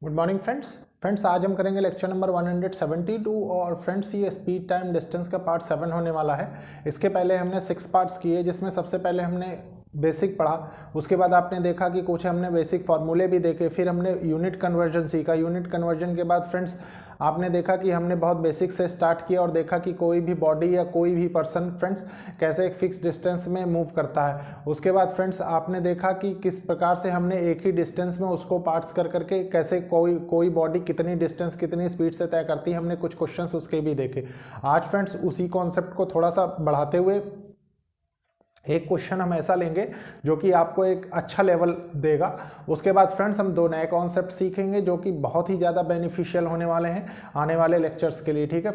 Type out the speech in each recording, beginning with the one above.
Good morning friends आज हम करेंगे लेक्चर नंबर 172 और फ्रेंड्स ये स्पीड टाइम डिस्टेंस का पार्ट 7 होने वाला है। इसके पहले हमने 6 पार्ट्स किए जिसमें सबसे पहले हमने बेसिक पढ़ा। उसके बाद आपने देखा कि कुछ हमने बेसिक फार्मूले भी देखे, फिर हमने यूनिट कन्वर्जन सीखा। यूनिट कन्वर्जन के बाद फ्रेंड्स आपने देखा कि हमने बहुत बेसिक से स्टार्ट किया और देखा कि कोई भी बॉडी या कोई भी पर्सन फ्रेंड्स कैसे एक फिक्स डिस्टेंस में मूव करता है। उसके बाद फ्रेंड्स आपने देखा कि किस प्रकार से हमने एक ही डिस्टेंस में उसको पार्ट्स कर करके कैसे कोई बॉडी कितनी डिस्टेंस कितनी स्पीड से तय करती है, हमने कुछ क्वेश्चंस उसके भी देखे। आज फ्रेंड्स उसी कॉन्सेप्ट को थोड़ा सा बढ़ाते हुए एक क्वेश्चन हम ऐसा लेंगे जो कि आपको एक अच्छा लेवल देगा। उसके बाद फ्रेंड्स हम दो नए कॉन्सेप्ट सीखेंगे जो कि बहुत ही ज़्यादा बेनिफिशियल होने वाले हैं आने वाले लेक्चर्स के लिए। ठीक है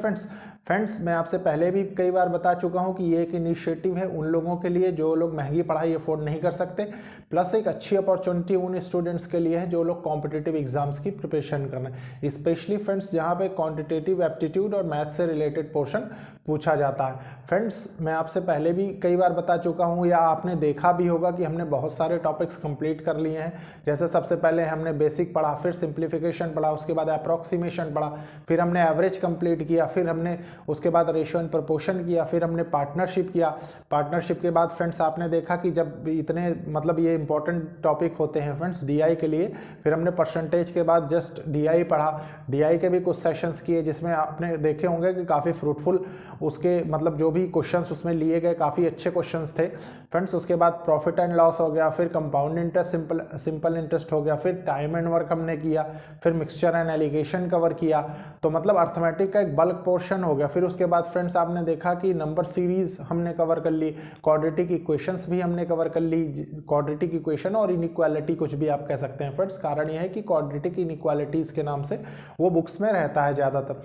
फ्रेंड्स मैं आपसे पहले भी कई बार बता चुका हूं कि ये एक इनिशिएटिव है उन लोगों के लिए जो लोग महंगी पढ़ाई अफोर्ड नहीं कर सकते, प्लस एक अच्छी अपॉर्चुनिटी उन स्टूडेंट्स के लिए है जो लोग कॉम्पिटिटिव एग्जाम्स की प्रिपरेशन कर रहे हैं, स्पेशली फ्रेंड्स जहाँ पे क्वान्टिटेटिव एप्टीट्यूड और मैथ से रिलेटेड पोर्शन पूछा जाता है। फ्रेंड्स मैं आपसे पहले भी कई बार बता चुका हूँ या आपने देखा भी होगा कि हमने बहुत सारे टॉपिक्स कंप्लीट कर लिए हैं। जैसे सबसे पहले हमने बेसिक पढ़ा, फिर सिंप्लीफिकेशन पढ़ा, उसके बाद अप्रॉक्सीमेशन पढ़ा, फिर हमने एवरेज कंप्लीट किया, फिर हमने उसके बाद रेशियो एंड प्रोपोर्शन किया, फिर हमने पार्टनरशिप किया। पार्टनरशिप के बाद फ्रेंड्स आपने देखा कि जब इतने ये इंपॉर्टेंट टॉपिक होते हैं फ्रेंड्स डीआई के लिए, फिर हमने परसेंटेज के बाद जस्ट डीआई पढ़ा। डीआई के भी कुछ सेशंस किए जिसमें आपने देखे होंगे कि काफ़ी फ्रूटफुल उसके जो भी क्वेश्चंस उसमें लिए गए काफ़ी अच्छे क्वेश्चंस थे फ्रेंड्स। उसके बाद प्रॉफिट एंड लॉस हो गया, फिर कंपाउंड इंटरेस्ट सिंपल इंटरेस्ट हो गया, फिर टाइम एंड वर्क हमने किया, फिर मिक्सचर एंड एलिगेशन कवर किया। तो अर्थमेटिक का एक बल्क पोर्शन हो गया। फिर उसके बाद फ्रेंड्स आपने देखा कि नंबर सीरीज हमने कवर कर ली, क्वाड्रेटिक इक्वेशंस भी हमने कवर कर ली। क्वाड्रेटिक इक्वेशन और इनइक्वालिटी कुछ भी आप कह सकते हैं फ्रेंड्स, कारण यह है कि क्वाड्रेटिक इनइक्वालिटीज के नाम से वो बुक्स में रहता है ज़्यादातर।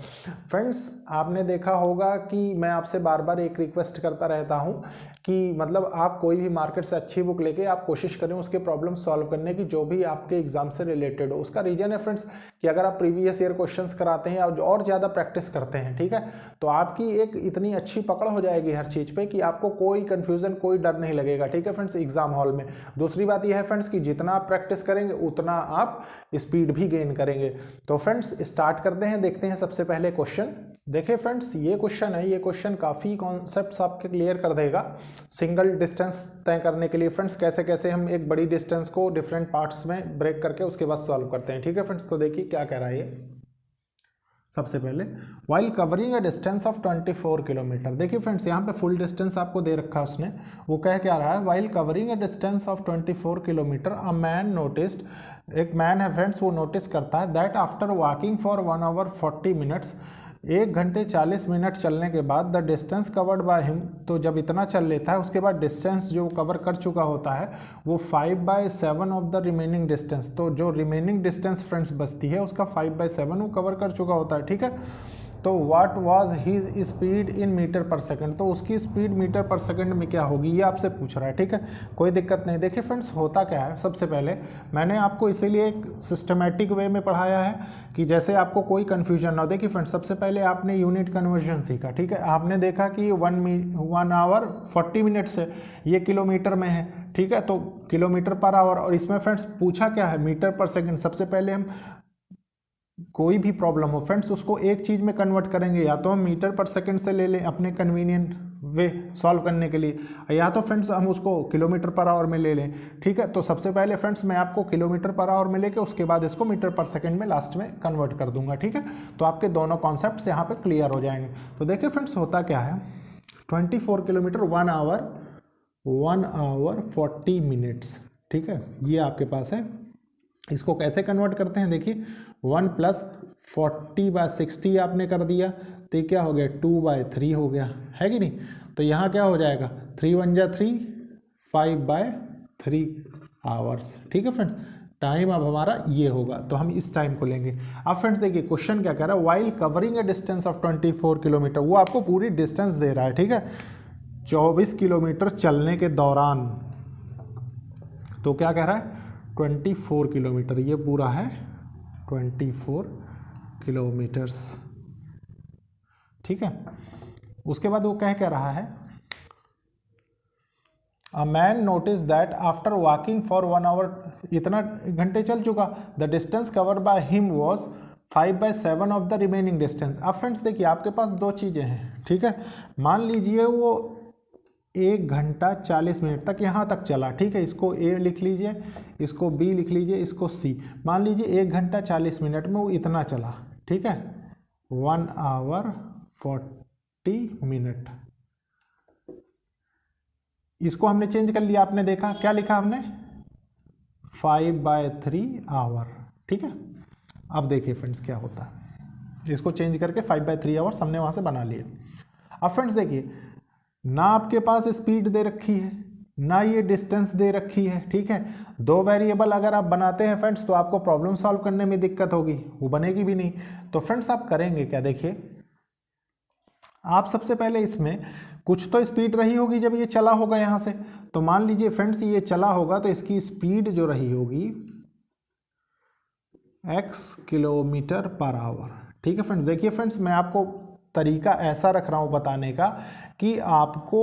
फ्रेंड्स आपने देखा होगा कि मैं आपसे बार बार एक रिक्वेस्ट करता रहता हूँ कि आप कोई भी मार्केट से अच्छी बुक लेके आप कोशिश करें उसके प्रॉब्लम सॉल्व करने की जो भी आपके एग्जाम से रिलेटेड हो। उसका रीजन है फ्रेंड्स कि अगर आप प्रीवियस ईयर क्वेश्चंस कराते हैं और ज़्यादा प्रैक्टिस करते हैं, ठीक है, तो आपकी एक इतनी अच्छी पकड़ हो जाएगी हर चीज़ पे कि आपको कोई कंफ्यूजन कोई डर नहीं लगेगा। ठीक है फ्रेंड्स, एग्जाम हॉल में। दूसरी बात यह है फ्रेंड्स कि जितना आप प्रैक्टिस करेंगे उतना आप स्पीड भी गेन करेंगे। तो फ्रेंड्स स्टार्ट करते हैं, देखते हैं सबसे पहले क्वेश्चन। देखिए फ्रेंड्स ये क्वेश्चन है, ये क्वेश्चन काफ़ी कॉन्सेप्ट्स आपके क्लियर कर देगा सिंगल डिस्टेंस तय करने के लिए। फ्रेंड्स कैसे कैसे हम एक बड़ी डिस्टेंस को डिफरेंट पार्ट्स में ब्रेक करके उसके बाद सॉल्व करते हैं। ठीक है फ्रेंड्स, तो देखिए क्या कह रहा है ये। सबसे पहले while covering a distance of 24 kilometre. देखिए फ्रेंड्स यहाँ पे फुल डिस्टेंस आपको दे रखा है उसने, वो कह क्या रहा है, while covering a distance of 24 kilometre a man noticed, एक मैन है फ्रेंड्स वो नोटिस करता है that after walking for 1 hour 40 minutes, 1 घंटे 40 मिनट चलने के बाद the distance covered by him, तो जब इतना चल लेता है उसके बाद डिस्टेंस जो कवर कर चुका होता है वो 5/7 ऑफ द रिमेनिंग डिस्टेंस, तो जो रिमेनिंग डिस्टेंस फ्रेंड्स बचती है उसका 5/7 वो कवर कर चुका होता है। ठीक है, तो what was his speed in metre per second, तो उसकी स्पीड मीटर पर सेकंड में क्या होगी ये आपसे पूछ रहा है। ठीक है, कोई दिक्कत नहीं। देखिए फ्रेंड्स होता क्या है, सबसे पहले मैंने आपको इसीलिए एक सिस्टमेटिक वे में पढ़ाया है कि जैसे आपको कोई कन्फ्यूजन ना हो। देखिए फ्रेंड्स सबसे पहले आपने यूनिट कन्वर्जन सीखा, ठीक है, आपने देखा कि 1 आवर 40 मिनट से ये किलोमीटर में है। ठीक है, तो किलोमीटर पर आवर, और इसमें फ्रेंड्स पूछा क्या है, मीटर पर सेकंड। सबसे पहले हम कोई भी प्रॉब्लम हो फ्रेंड्स उसको एक चीज़ में कन्वर्ट करेंगे, या तो हम मीटर पर सेकंड से ले लें अपने कन्वीनियंट वे सॉल्व करने के लिए, या तो फ्रेंड्स हम उसको किलोमीटर पर आवर में ले लें। ठीक है, तो सबसे पहले फ्रेंड्स मैं आपको किलोमीटर पर आवर में लेके उसके बाद इसको मीटर पर सेकंड में लास्ट में कन्वर्ट कर दूंगा। ठीक है, तो आपके दोनों कॉन्सेप्ट्स यहाँ पे क्लियर हो जाएंगे। तो देखिए फ्रेंड्स होता क्या है, 24 किलोमीटर 1 आवर 40 मिनट्स। ठीक है, ये आपके पास है। इसको कैसे कन्वर्ट करते हैं, देखिए 1 + 40/60 आपने कर दिया तो ये क्या हो गया, 2/3 हो गया, है कि नहीं। तो यहाँ क्या हो जाएगा, 3 × 1 = 3, 5/3 आवर्स। ठीक है फ्रेंड्स, टाइम अब हमारा ये होगा, तो हम इस टाइम को लेंगे। अब फ्रेंड्स देखिए क्वेश्चन क्या कह रहा है, while covering a distance of 24 kilometre, वो आपको पूरी डिस्टेंस दे रहा है। ठीक है, 24 किलोमीटर चलने के दौरान, तो क्या कह रहा है, 24 किलोमीटर, ये पूरा है 24 किलोमीटर्स। ठीक है, उसके बाद वो कह क्या रहा है, a man notice that after walking for 1 hour, इतना घंटे चल चुका, the distance covered by him was 5/7 of the remaining distance. अब फ्रेंड्स देखिए आपके पास दो चीज़ें हैं, ठीक है। मान लीजिए वो 1 घंटा 40 मिनट तक यहाँ तक चला, ठीक है। इसको ए लिख लीजिए, इसको बी लिख लीजिए, इसको सी। मान लीजिए 1 घंटा 40 मिनट में वो इतना चला, ठीक है, 1 आवर 40 मिनट। इसको हमने चेंज कर लिया, आपने देखा क्या लिखा हमने, 5/3 आवर, ठीक है। अब देखिए फ्रेंड्स क्या होता है, इसको चेंज करके 5/3 आवर्स हमने वहाँ से बना लिए। अब फ्रेंड्स देखिए, ना आपके पास स्पीड दे रखी है, ना ये डिस्टेंस दे रखी है, ठीक है। दो वेरिएबल अगर आप बनाते हैं फ्रेंड्स तो आपको प्रॉब्लम सॉल्व करने में दिक्कत होगी, वो बनेगी भी नहीं। तो फ्रेंड्स आप करेंगे क्या, देखिए आप सबसे पहले इसमें कुछ तो स्पीड रही होगी जब ये चला होगा यहाँ से। तो मान लीजिए फ्रेंड्स ये चला होगा तो इसकी स्पीड जो रही होगी x किलोमीटर पर आवर, ठीक है फ्रेंड्स। देखिए फ्रेंड्स मैं आपको तरीका ऐसा रख रहा हूँ बताने का कि आपको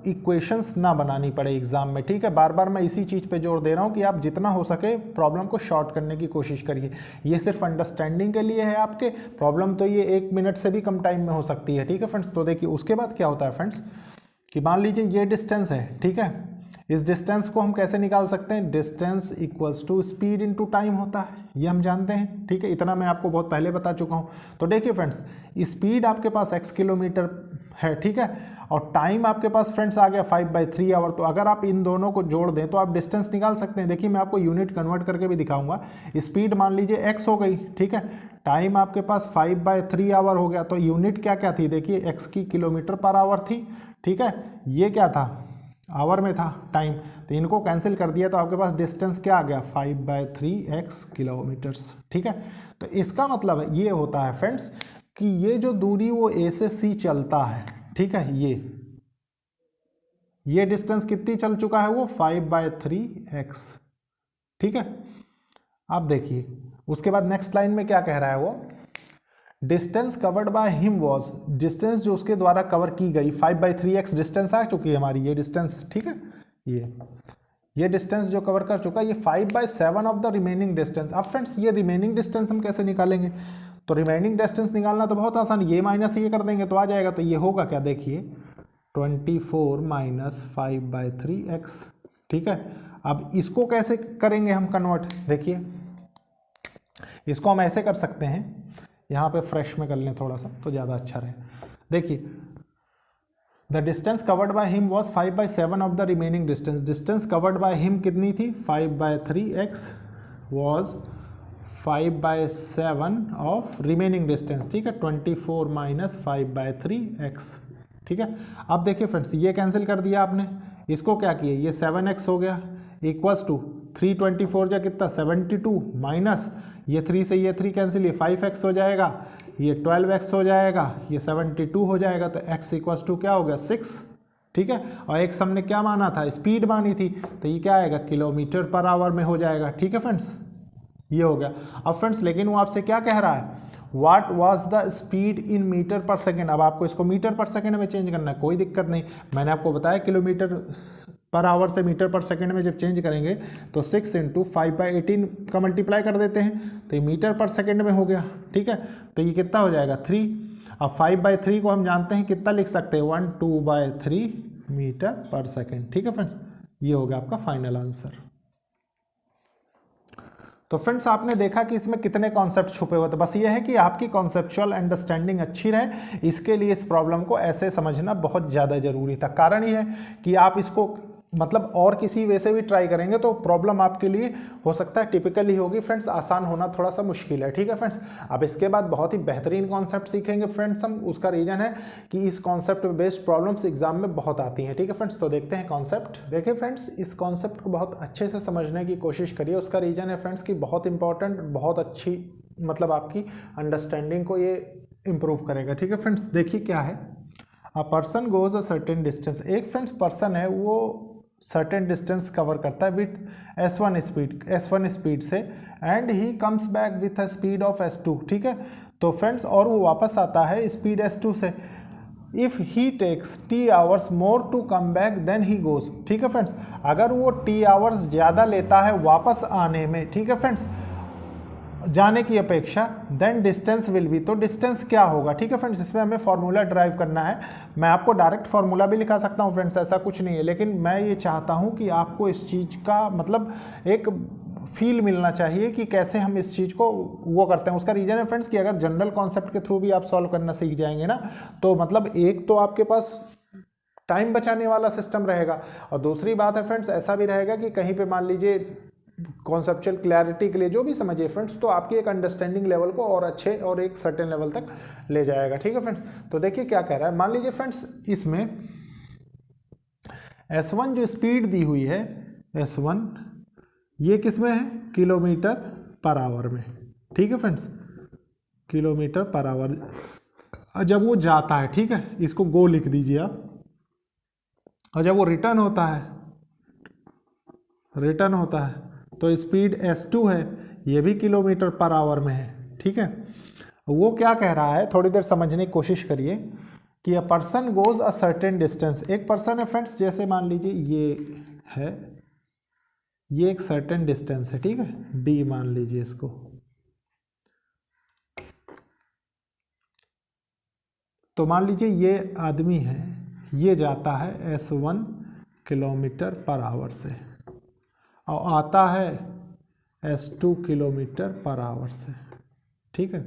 इक्वेशंस ना बनानी पड़े एग्जाम में, ठीक है। बार बार मैं इसी चीज़ पे जोर दे रहा हूँ कि आप जितना हो सके प्रॉब्लम को शॉर्ट करने की कोशिश करिए। ये सिर्फ अंडरस्टैंडिंग के लिए है आपके, प्रॉब्लम तो ये 1 मिनट से भी कम टाइम में हो सकती है, ठीक है फ्रेंड्स। तो देखिए उसके बाद क्या होता है फ्रेंड्स कि मान लीजिए ये डिस्टेंस है, ठीक है। इस डिस्टेंस को हम कैसे निकाल सकते हैं, distance equals to speed into time होता है, ये हम जानते हैं, ठीक है। इतना मैं आपको बहुत पहले बता चुका हूँ। तो देखिए फ्रेंड्स स्पीड आपके पास x किलोमीटर है, ठीक है, और टाइम आपके पास फ्रेंड्स आ गया 5/3 आवर। तो अगर आप इन दोनों को जोड़ दें तो आप डिस्टेंस निकाल सकते हैं। देखिए मैं आपको यूनिट कन्वर्ट करके भी दिखाऊंगा। स्पीड मान लीजिए x हो गई, ठीक है, टाइम आपके पास 5/3 आवर हो गया। तो यूनिट क्या क्या थी, देखिए x की किलोमीटर पर आवर थी, ठीक है, ये क्या था, आवर में था टाइम। तो इनको कैंसिल कर दिया तो आपके पास डिस्टेंस क्या आ गया, 5/3x किलोमीटर्स, ठीक है। तो इसका मतलब ये होता है फ्रेंड्स कि ये जो दूरी वो A से C चलता है, ठीक है, ये डिस्टेंस कितनी चल चुका है, वो 5/3x, ठीक है। अब देखिए उसके बाद नेक्स्ट लाइन में क्या कह रहा है वो, distance covered by him was, distance जो उसके द्वारा कवर की गई 5/3x डिस्टेंस आ चुकी है हमारी, ये डिस्टेंस, ठीक है, ये डिस्टेंस जो कवर कर चुका है, ये 5/7 ऑफ द रिमेनिंग डिस्टेंस। अब फ्रेंड्स ये रिमेनिंग डिस्टेंस हम कैसे निकालेंगे, तो रिमेनिंग डिस्टेंस निकालना तो बहुत आसान, ये माइनस ये कर देंगे तो आ जाएगा। तो ये होगा क्या, देखिए 24 माइनस 5/3x, ठीक है। अब इसको कैसे करेंगे हम कन्वर्ट, देखिए इसको हम ऐसे कर सकते हैं, यहाँ पे फ्रेश में कर लें थोड़ा सा तो ज़्यादा अच्छा रहे। देखिए the distance covered by him was 5/7 of the remaining distance. Distance covered by him कितनी थी, 5/3x was 5/7 of remaining distance, ठीक है, 24 माइनस 5/3x, ठीक है। अब देखिए फ्रेंड्स ये कैंसिल कर दिया आपने, इसको क्या किया, ये 7x हो गया इक्वल्स टू 324 जा कितना 72 माइनस ये 3 से ये 3 कैंसिल, ये 5x हो जाएगा, ये 12x हो जाएगा, ये 72 हो जाएगा। तो x इक्वल्स टू क्या हो गया 6, ठीक है। और x हमने क्या माना था, स्पीड मानी थी, तो ये क्या आएगा किलोमीटर पर आवर में हो जाएगा, ठीक है फ्रेंड्स, ये हो गया। अब फ्रेंड्स लेकिन वो आपसे क्या कह रहा है, what was the speed in metre per second. अब आपको इसको मीटर पर सेकेंड में चेंज करना है, कोई दिक्कत नहीं, मैंने आपको बताया किलोमीटर पर आवर से मीटर पर सेकंड में जब चेंज करेंगे तो 6 × 5/18 का मल्टीप्लाई कर देते हैं तो ये मीटर पर सेकंड में हो गया, ठीक है। तो ये कितना हो जाएगा 3। अब 5/3 को हम जानते हैं कितना लिख सकते हैं 1/2/3 मीटर पर सेकंड, ठीक है फ्रेंड्स, ये हो गया आपका फाइनल आंसर। तो फ्रेंड्स आपने देखा कि इसमें कितने कॉन्सेप्ट छुपे हुए थे, बस ये है कि आपकी कॉन्सेप्चुअल अंडरस्टैंडिंग अच्छी रहे, इसके लिए इस प्रॉब्लम को ऐसे समझना बहुत ज़्यादा जरूरी था। कारण ये है कि आप इसको मतलब और किसी वे से भी ट्राई करेंगे तो प्रॉब्लम आपके लिए हो सकता है टिपिकल ही होगी फ्रेंड्स, आसान होना थोड़ा सा मुश्किल है, ठीक है फ्रेंड्स। अब इसके बाद बहुत ही बेहतरीन कॉन्सेप्ट सीखेंगे फ्रेंड्स हम, उसका रीजन है कि इस कॉन्सेप्ट बेस्ड प्रॉब्लम्स एग्जाम में बहुत आती हैं, ठीक है फ्रेंड्स। तो देखते हैं कॉन्सेप्ट। देखिए फ्रेंड्स इस कॉन्सेप्ट को बहुत अच्छे से समझने की कोशिश करिए, उसका रीजन है फ्रेंड्स कि बहुत इंपॉर्टेंट, बहुत अच्छी मतलब आपकी अंडरस्टैंडिंग को ये इम्प्रूव करेगा, ठीक है फ्रेंड्स। देखिए क्या है, a person goes a certain distance, एक फ्रेंड्स पर्सन है वो सर्टेन डिस्टेंस कवर करता है विथ S1 स्पीड से, and he comes back with a speed of S2, ठीक है। तो फ्रेंड्स और वो वापस आता है स्पीड S2 से, if he takes T hours more to come back then he goes. ठीक है फ्रेंड्स, अगर वो टी आवर्स ज़्यादा लेता है वापस आने में, ठीक है फ्रेंड्स, जाने की अपेक्षा, देन डिस्टेंस विल बी, तो डिस्टेंस क्या होगा। ठीक है फ्रेंड्स, इसमें हमें फॉर्मूला ड्राइव करना है। मैं आपको डायरेक्ट फॉर्मूला भी लिखा सकता हूँ फ्रेंड्स, ऐसा कुछ नहीं है, लेकिन मैं ये चाहता हूँ कि आपको इस चीज़ का मतलब एक फील मिलना चाहिए कि कैसे हम इस चीज़ को वो करते हैं। उसका रीज़न है फ्रेंड्स कि अगर जनरल कॉन्सेप्ट के थ्रू भी आप सॉल्व करना सीख जाएंगे ना, तो मतलब एक तो आपके पास टाइम बचाने वाला सिस्टम रहेगा, और दूसरी बात है फ्रेंड्स ऐसा भी रहेगा कि कहीं पे मान लीजिए कॉन्सेप्चुअल क्लैरिटी के लिए जो भी समझिए फ्रेंड्स, तो आपकी एक अंडरस्टैंडिंग लेवल को और अच्छे और एक सर्टेन लेवल तक ले जाएगा। ठीक है फ्रेंड्स, तो देखिए क्या कह रहा है, मान लीजिए फ्रेंड्स इसमें S1 जो स्पीड दी हुई है, S1 ये किस में है, किलोमीटर पर आवर में। ठीक है फ्रेंड्स, किलोमीटर पर आवर। जब वो जाता है, ठीक है, इसको गो लिख दीजिए आप, और जब वो रिटर्न होता है तो स्पीड S2 है, ये भी किलोमीटर पर आवर में है। ठीक है, वो क्या कह रहा है, थोड़ी देर समझने की कोशिश करिए कि a person goes a certain distance. एक पर्सन है फ्रेंड्स, जैसे मान लीजिए ये है, ये एक सर्टेन डिस्टेंस है, ठीक है, D मान लीजिए इसको। तो मान लीजिए ये आदमी है, ये जाता है S1 किलोमीटर पर आवर से और आता है S2 किलोमीटर पर आवर से। ठीक है,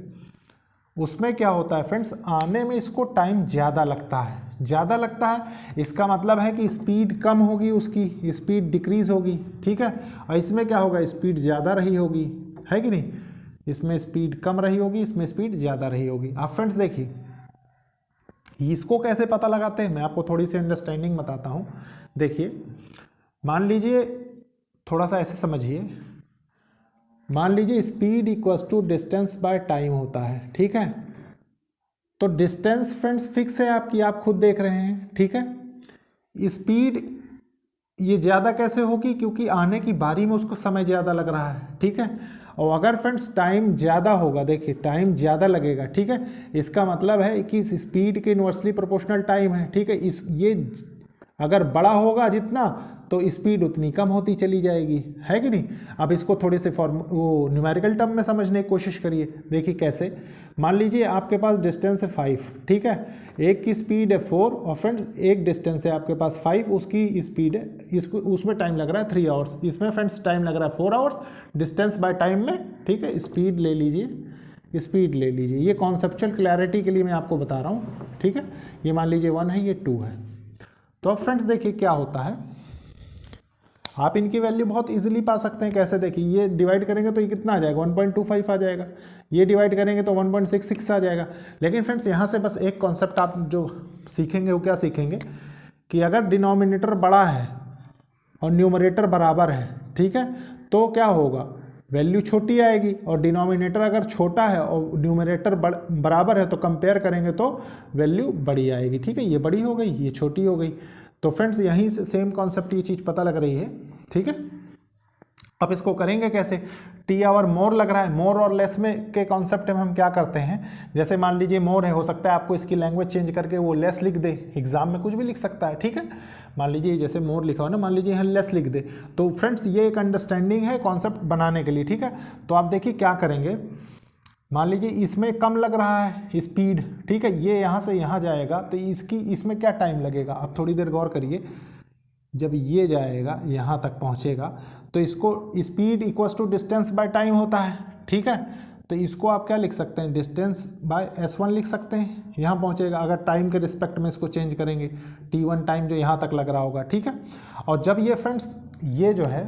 उसमें क्या होता है फ्रेंड्स, आने में इसको टाइम ज़्यादा लगता है, इसका मतलब है कि स्पीड कम होगी, उसकी स्पीड डिक्रीज होगी। ठीक है, और इसमें क्या होगा, स्पीड ज़्यादा रही होगी, है कि नहीं, इसमें स्पीड कम रही होगी, इसमें स्पीड ज़्यादा रही होगी। आप फ्रेंड्स देखिए इसको कैसे पता लगाते हैं, मैं आपको थोड़ी सी अंडरस्टैंडिंग बताता हूँ। देखिए मान लीजिए, थोड़ा सा ऐसे समझिए, मान लीजिए speed equals to distance by time होता है। ठीक है, तो डिस्टेंस फ्रेंड्स फिक्स है आपकी, आप खुद देख रहे हैं। ठीक है, स्पीड ये ज़्यादा कैसे होगी, क्योंकि आने की बारी में उसको समय ज़्यादा लग रहा है। ठीक है, और अगर फ्रेंड्स टाइम ज़्यादा होगा, देखिए टाइम ज़्यादा लगेगा। ठीक है, इसका मतलब है कि स्पीड के इन्वर्सली प्रोपोर्शनल टाइम है। ठीक है, ये अगर बड़ा होगा जितना, तो स्पीड उतनी कम होती चली जाएगी, है कि नहीं। अब इसको थोड़े से वो न्यूमेरिकल टर्म में समझने की कोशिश करिए। देखिए कैसे, मान लीजिए आपके पास डिस्टेंस है 5, ठीक है, एक की स्पीड है 4, और फ्रेंड्स एक डिस्टेंस है आपके पास 5, उसकी स्पीड है, इसको उसमें टाइम लग रहा है 3 आवर्स, इसमें फ्रेंड्स टाइम लग रहा है 4 आवर्स, डिस्टेंस बाय टाइम में। ठीक है, स्पीड ले लीजिए, ये कॉन्सेप्चुअल क्लैरिटी के लिए मैं आपको बता रहा हूँ। ठीक है, ये मान लीजिए 1 है, ये 2 है। तो अब फ्रेंड्स देखिए क्या होता है, आप इनकी वैल्यू बहुत इजीली पा सकते हैं। कैसे, देखिए ये डिवाइड करेंगे तो ये कितना आ जाएगा, 1.25 आ जाएगा, ये डिवाइड करेंगे तो 1.66 आ जाएगा। लेकिन फ्रेंड्स यहाँ से बस एक कॉन्सेप्ट आप जो सीखेंगे वो क्या सीखेंगे, कि अगर डिनोमिनेटर बड़ा है और न्यूमरेटर बराबर है, ठीक है, तो क्या होगा, वैल्यू छोटी आएगी, और डिनोमिनेटर अगर छोटा है और न्यूमरेटर बराबर है तो कंपेयर करेंगे तो वैल्यू बड़ी आएगी। ठीक है, ये बड़ी हो गई, ये छोटी हो गई। तो फ्रेंड्स यहीं से सेम कॉन्सेप्ट ये चीज़ पता लग रही है। ठीक है, अब इसको करेंगे कैसे, टी आवर मोर लग रहा है, मोर और लेस में के कॉन्सेप्ट में हम क्या करते हैं, जैसे मान लीजिए मोर है, हो सकता है आपको इसकी लैंग्वेज चेंज करके वो लेस लिख दे, एग्जाम में कुछ भी लिख सकता है। ठीक है, मान लीजिए जैसे मोर लिखा हो ना, मान लीजिए यहाँ लेस लिख दे, तो फ्रेंड्स ये एक अंडरस्टैंडिंग है कॉन्सेप्ट बनाने के लिए। ठीक है, तो आप देखिए क्या करेंगे, मान लीजिए इसमें कम लग रहा है स्पीड, ठीक है, ये यहाँ से यहाँ जाएगा, तो इसमें क्या टाइम लगेगा, आप थोड़ी देर गौर करिए। जब ये जाएगा यहाँ तक पहुँचेगा तो इसको speed equals to distance by time होता है। ठीक है, तो इसको आप क्या लिख सकते हैं, डिस्टेंस बाय S1 लिख सकते हैं, यहाँ पहुँचेगा। अगर टाइम के रिस्पेक्ट में इसको चेंज करेंगे, T1 टाइम जो यहाँ तक लग रहा होगा। ठीक है, और जब ये फ्रेंड्स ये जो है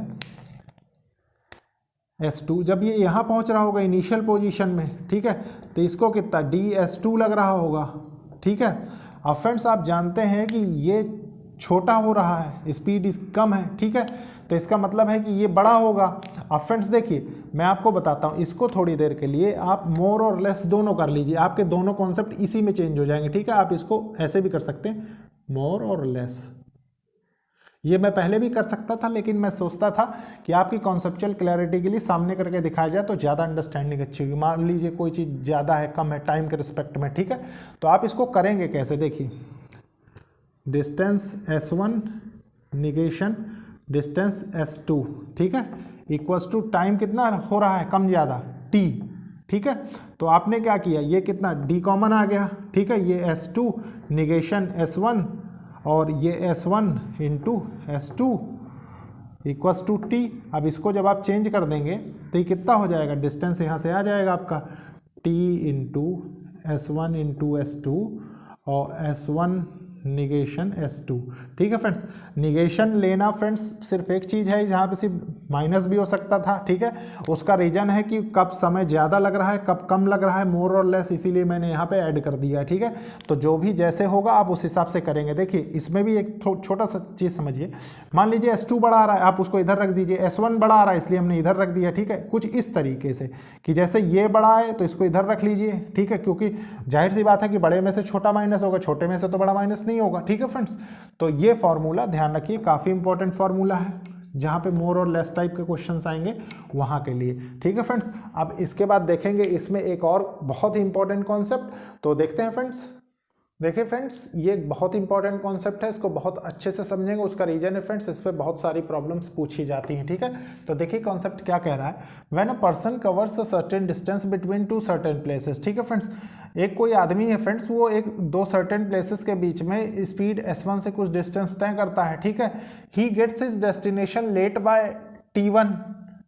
S2 जब ये यहाँ पहुँच रहा होगा इनिशियल पोजीशन में, ठीक है, तो इसको कितना DS2 लग रहा होगा। ठीक है, अब फ्रेंड्स आप जानते हैं कि ये छोटा हो रहा है, स्पीड कम है। ठीक है, तो इसका मतलब है कि ये बड़ा होगा। अब फ्रेंड्स देखिए मैं आपको बताता हूँ, इसको थोड़ी देर के लिए आप मोर और लेस दोनों कर लीजिए, आपके दोनों कॉन्सेप्ट इसी में चेंज हो जाएंगे। ठीक है, आप इसको ऐसे भी कर सकते हैं, मोर और लेस, ये मैं पहले भी कर सकता था, लेकिन मैं सोचता था कि आपकी कॉन्सेप्चुअल क्लैरिटी के लिए सामने करके दिखाया जाए तो ज़्यादा अंडरस्टैंडिंग अच्छी होगी। मान लीजिए कोई चीज़ ज़्यादा है, कम है टाइम के रिस्पेक्ट में, ठीक है, तो आप इसको करेंगे कैसे, देखिए distance S1 negation distance S2, ठीक है, इक्वल्स टू टाइम कितना हो रहा है, कम ज़्यादा t, ठीक है। तो आपने क्या किया, ये कितना d कॉमन आ गया, ठीक है, ये S2 निगेशन S1 और ये S1 into S2 equals to t। अब इसको जब आप चेंज कर देंगे तो ये कितना हो जाएगा, डिस्टेंस यहाँ से आ जाएगा आपका t into S1 into S2 और S1 निगेशन S2, ठीक है फ्रेंड्स। निगेशन लेना फ्रेंड्स सिर्फ एक चीज़ है जहाँ पे सिर्फ माइनस भी हो सकता था, ठीक है, उसका रीजन है कि कब समय ज़्यादा लग रहा है कब कम लग रहा है, मोर और लेस, इसीलिए मैंने यहाँ पे ऐड कर दिया है, ठीक है। तो जो भी जैसे होगा आप उस हिसाब से करेंगे। देखिए इसमें भी एक छोटा सा चीज़ समझिए, मान लीजिए S2 बड़ा आ रहा है, आप उसको इधर रख दीजिए, S1 बड़ा आ रहा है इसलिए हमने इधर रख दिया, ठीक है, कुछ इस तरीके से कि जैसे ये बड़ा है तो इसको इधर रख लीजिए, ठीक है, क्योंकि जाहिर सी बात है कि बड़े में से छोटा माइनस होगा, छोटे में से तो बड़ा माइनस नहीं होगा, ठीक है फ्रेंड्स। तो ये फॉर्मूला ध्यान रखिए, काफ़ी इंपॉर्टेंट फॉर्मूला है, जहाँ पे मोर और लेस टाइप के क्वेश्चंस आएंगे वहाँ के लिए, ठीक है फ्रेंड्स। अब इसके बाद देखेंगे इसमें एक और बहुत ही इंपॉर्टेंट कॉन्सेप्ट, तो देखते हैं फ्रेंड्स। देखिए फ्रेंड्स ये एक बहुत इंपॉर्टेंट कॉन्सेप्ट है, इसको बहुत अच्छे से समझेंगे, उसका रीजन है फ्रेंड्स इस पर बहुत सारी प्रॉब्लम्स पूछी जाती हैं, ठीक है। तो देखिए कॉन्सेप्ट क्या कह रहा है, when a person covers a certain distance between two certain places, ठीक है फ्रेंड्स, एक कोई आदमी है फ्रेंड्स, वो एक दो सर्टेन प्लेसेस के बीच में स्पीड S1 से कुछ डिस्टेंस तय करता है, ठीक है, he gets his destination late by T1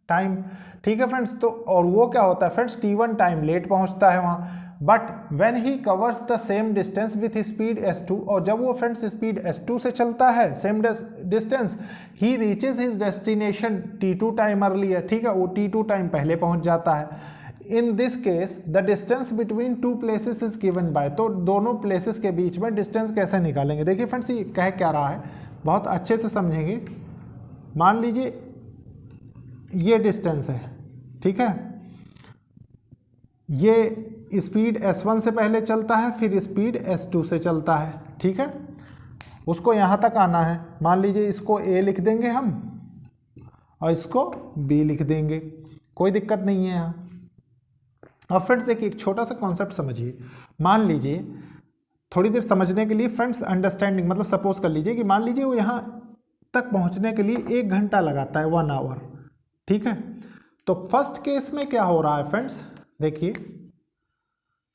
time, ठीक है फ्रेंड्स। तो और वो क्या होता है फ्रेंड्स, T1 टाइम लेट पहुंचता है वहाँ, but when he covers the same distance with speed S2, और जब वो फ्रेंड्स स्पीड S2 से चलता है सेम डिस्टेंस, ही reaches his destination T2 time earlier, ठीक है, वो T2 टाइम पहले पहुंच जाता है। In this case the distance between two places is given by, तो दोनों प्लेसेस के बीच में डिस्टेंस कैसे निकालेंगे। देखिए फ्रेंड्स ये कह क्या रहा है, बहुत अच्छे से समझेंगे। मान लीजिए ये डिस्टेंस है, ठीक है, ये स्पीड S1 से पहले चलता है, फिर स्पीड S2 से चलता है, ठीक है, उसको यहाँ तक आना है। मान लीजिए इसको A लिख देंगे हम और इसको B लिख देंगे, कोई दिक्कत नहीं है यहाँ। अब फ्रेंड्स देखिए एक छोटा सा कॉन्सेप्ट समझिए, मान लीजिए थोड़ी देर समझने के लिए फ्रेंड्स अंडरस्टैंडिंग, मतलब सपोज कर लीजिए कि मान लीजिए वो यहाँ तक पहुँचने के लिए 1 घंटा लगाता है, 1 आवर, ठीक है। तो फर्स्ट केस में क्या हो रहा है फ्रेंड्स, देखिए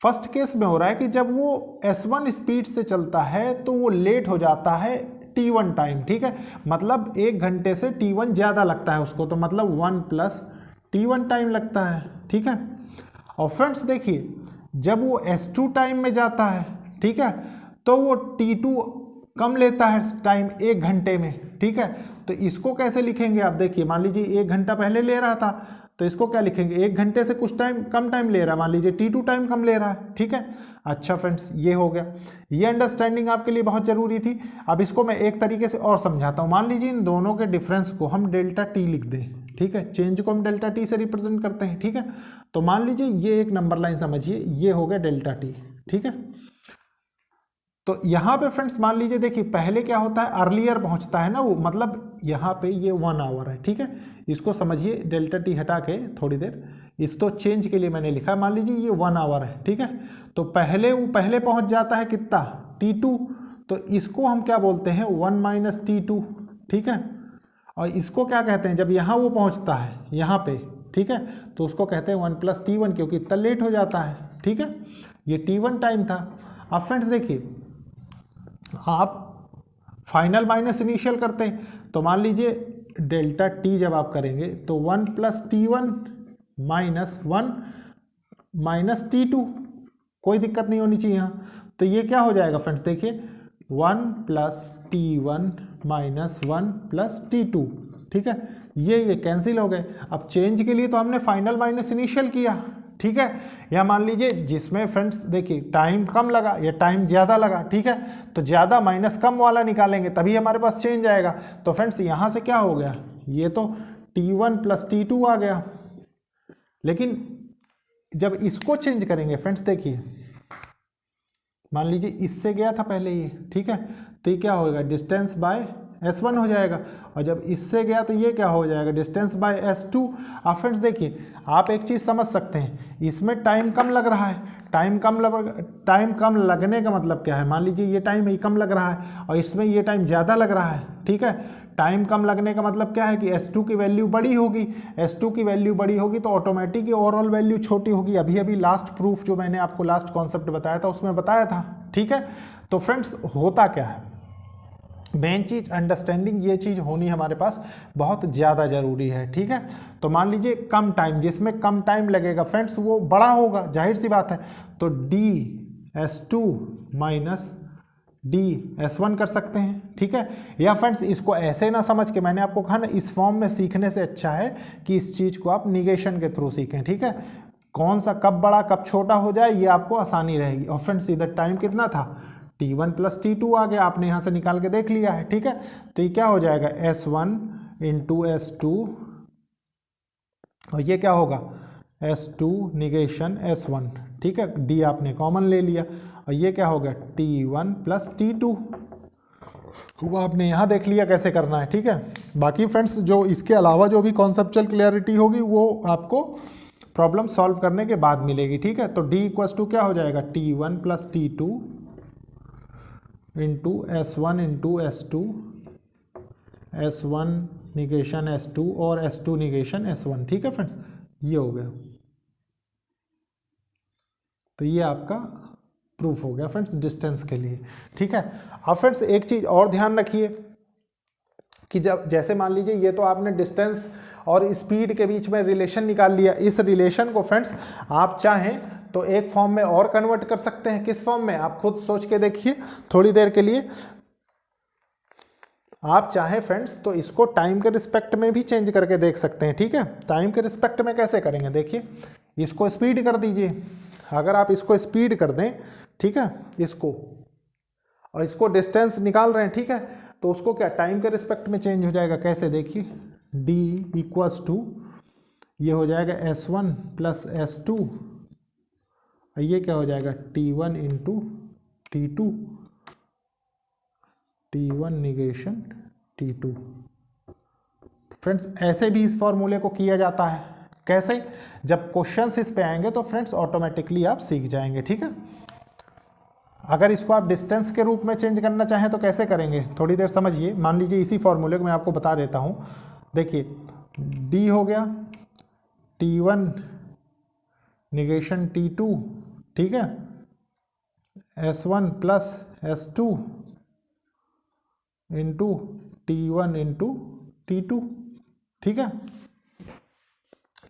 फर्स्ट केस में हो रहा है कि जब वो S1 स्पीड से चलता है तो वो लेट हो जाता है T1 टाइम, ठीक है, मतलब 1 घंटे से T1 ज़्यादा लगता है उसको, तो मतलब 1 प्लस T1 टाइम लगता है, ठीक है। और फ्रेंड्स देखिए जब वो S2 टाइम में जाता है, ठीक है, तो वो T2 कम लेता है टाइम 1 घंटे में, ठीक है। तो इसको कैसे लिखेंगे आप, देखिए मान लीजिए 1 घंटा पहले ले रहा था, तो इसको क्या लिखेंगे, 1 घंटे से कुछ टाइम कम टाइम ले रहा है, मान लीजिए T2 टाइम कम ले रहा है, ठीक है। अच्छा फ्रेंड्स ये हो गया, ये अंडरस्टैंडिंग आपके लिए बहुत ज़रूरी थी। अब इसको मैं एक तरीके से और समझाता हूँ, मान लीजिए इन दोनों के डिफरेंस को हम डेल्टा T लिख दें, ठीक है, चेंज को हम डेल्टा T से रिप्रेजेंट करते हैं, ठीक है। तो मान लीजिए ये एक नंबर लाइन समझिए, ये हो गया डेल्टा T, ठीक है। तो यहाँ पे फ्रेंड्स मान लीजिए देखिए पहले क्या होता है, अर्लियर पहुँचता है ना वो, मतलब यहाँ पे ये 1 आवर है, ठीक है, इसको समझिए डेल्टा T हटा के थोड़ी देर, इसको चेंज के लिए मैंने लिखा है, मान लीजिए ये 1 आवर है, ठीक है। तो पहले वो पहले पहुँच जाता है कितना, T2, तो इसको हम क्या बोलते हैं 1 माइनस T2, ठीक है। और इसको क्या कहते हैं, जब यहाँ वो पहुँचता है यहाँ पे, ठीक है, तो उसको कहते हैं 1 प्लस T1, क्योंकि इतना लेट हो जाता है, ठीक है। ये T1 टाइम था। अब फ्रेंड्स देखिए आप फाइनल माइनस इनिशियल करते हैं, तो मान लीजिए डेल्टा T जब आप करेंगे तो 1 plus T1 minus 1 minus T2, कोई दिक्कत नहीं होनी चाहिए यहाँ। तो ये क्या हो जाएगा फ्रेंड्स, देखिए 1 plus T1 minus 1 plus T2, ठीक है, ये कैंसिल हो गए। अब चेंज के लिए तो हमने फाइनल माइनस इनिशियल किया, ठीक है, या मान लीजिए जिसमें फ्रेंड्स देखिए टाइम कम लगा या टाइम ज़्यादा लगा, ठीक है, तो ज़्यादा माइनस कम वाला निकालेंगे तभी हमारे पास चेंज आएगा। तो फ्रेंड्स यहाँ से क्या हो गया, ये तो T1 प्लस T2 आ गया, लेकिन जब इसको चेंज करेंगे फ्रेंड्स देखिए मान लीजिए इससे गया था पहले ये, ठीक है, तो ये क्या होगा, डिस्टेंस बाय S1 हो जाएगा, और जब इससे गया तो ये क्या हो जाएगा, डिस्टेंस बाय S2। अब फ्रेंड्स देखिए, आप एक चीज़ समझ सकते हैं, इसमें टाइम कम लग रहा है, टाइम कम लगने का मतलब क्या है, मान लीजिए ये टाइम ही कम लग रहा है और इसमें ये टाइम ज़्यादा लग रहा है, ठीक है। टाइम कम लगने का मतलब क्या है कि S2 की वैल्यू बड़ी होगी, S2 की वैल्यू बड़ी होगी तो ऑटोमेटिक ही ओवरऑल वैल्यू छोटी होगी। अभी अभी लास्ट प्रूफ जो मैंने आपको लास्ट कॉन्सेप्ट बताया था उसमें बताया था, ठीक है। तो फ्रेंड्स होता क्या है, मेन चीज़ अंडरस्टैंडिंग, ये चीज़ होनी हमारे पास बहुत ज़्यादा ज़रूरी है, ठीक है। तो मान लीजिए कम टाइम, जिसमें कम टाइम लगेगा फ्रेंड्स वो बड़ा होगा, जाहिर सी बात है। तो DS2 माइनस DS1 कर सकते हैं, ठीक है। या फ्रेंड्स इसको ऐसे ना समझ के, मैंने आपको कहा ना इस फॉर्म में सीखने से अच्छा है कि इस चीज़ को आप निगेशन के थ्रू सीखें, ठीक है। कौन सा कब बड़ा कब छोटा हो जाए ये आपको आसानी रहेगी। और फ्रेंड्स इधर टाइम कितना था, T1 प्लस T2 आ गया, आपने यहाँ से निकाल के देख लिया है, ठीक है। तो ये क्या हो जाएगा, S1 इंटू S2, और ये क्या होगा S2 निगेशन S1, ठीक है। D आपने कॉमन ले लिया, और ये क्या होगा T1 प्लस T2, वो आपने यहाँ देख लिया कैसे करना है, ठीक है। बाकी फ्रेंड्स जो इसके अलावा जो भी कॉन्सेप्चुअल क्लियरिटी होगी वो आपको प्रॉब्लम सॉल्व करने के बाद मिलेगी, ठीक है। तो D इक्वल्स टू क्या हो जाएगा, T1 plus T2 into S1 into S2, S1 negation S2 और S2 निगेशन S1, ठीक है फ्रेंड्स, ये हो गया। तो ये आपका प्रूफ हो गया फ्रेंड्स डिस्टेंस के लिए, ठीक है। अब फ्रेंड्स एक चीज़ और ध्यान रखिए कि जब जैसे मान लीजिए ये तो आपने डिस्टेंस और स्पीड के बीच में रिलेशन निकाल लिया, इस रिलेशन को फ्रेंड्स आप चाहें तो एक फॉर्म में और कन्वर्ट कर सकते हैं। किस फॉर्म में, आप खुद सोच के देखिए थोड़ी देर के लिए। आप चाहें फ्रेंड्स तो इसको टाइम के रिस्पेक्ट में भी चेंज करके देख सकते हैं, ठीक है। टाइम के रिस्पेक्ट में कैसे करेंगे, देखिए इसको स्पीड कर दीजिए। अगर आप इसको स्पीड कर दें, ठीक है, इसको, और इसको डिस्टेंस निकाल रहे हैं, ठीक है, तो उसको क्या टाइम के रिस्पेक्ट में चेंज हो जाएगा, कैसे देखिए, D इक्वल्स टू ये हो जाएगा S1 प्लस S2, ये क्या हो जाएगा T1 into T2, T1 negation T2। Friends ऐसे भी इस फॉर्मूले को किया जाता है, कैसे, जब क्वेश्चंस इस पे आएंगे तो फ्रेंड्स ऑटोमेटिकली आप सीख जाएंगे, ठीक है। अगर इसको आप डिस्टेंस के रूप में चेंज करना चाहें तो कैसे करेंगे, थोड़ी देर समझिए। मान लीजिए इसी फॉर्मूले को मैं आपको बता देता हूं, देखिए D हो गया T1 निगेशन T2, ठीक है, S1 plus S2 into T1 into T2, ठीक है,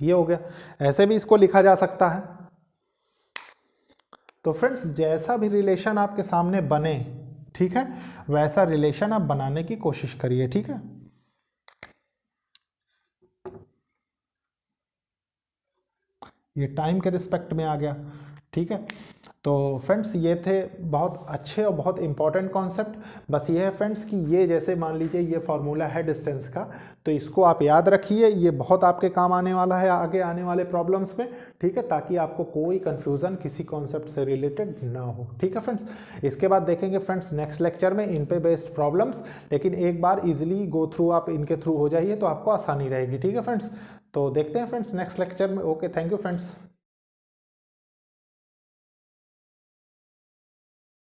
ये हो गया। ऐसे भी इसको लिखा जा सकता है। तो फ्रेंड्स जैसा भी रिलेशन आपके सामने बने, ठीक है, वैसा रिलेशन आप बनाने की कोशिश करिए, ठीक है। ये टाइम के रिस्पेक्ट में आ गया, ठीक है। तो फ्रेंड्स ये थे बहुत अच्छे और बहुत इंपॉर्टेंट कॉन्सेप्ट। बस ये है फ्रेंड्स कि ये जैसे मान लीजिए ये फार्मूला है डिस्टेंस का, तो इसको आप याद रखिए, ये बहुत आपके काम आने वाला है आगे आने वाले प्रॉब्लम्स में, ठीक है, ताकि आपको कोई कंफ्यूजन किसी कॉन्सेप्ट से रिलेटेड ना हो, ठीक है फ्रेंड्स। इसके बाद देखेंगे फ्रेंड्स नेक्स्ट लेक्चर में इन पे बेस्ड प्रॉब्लम्स, लेकिन एक बार इजीली गो थ्रू आप इनके थ्रू हो जाइए तो आपको आसानी रहेगी, ठीक है फ्रेंड्स। तो देखते हैं फ्रेंड्स नेक्स्ट लेक्चर में। Okay, thank you friends.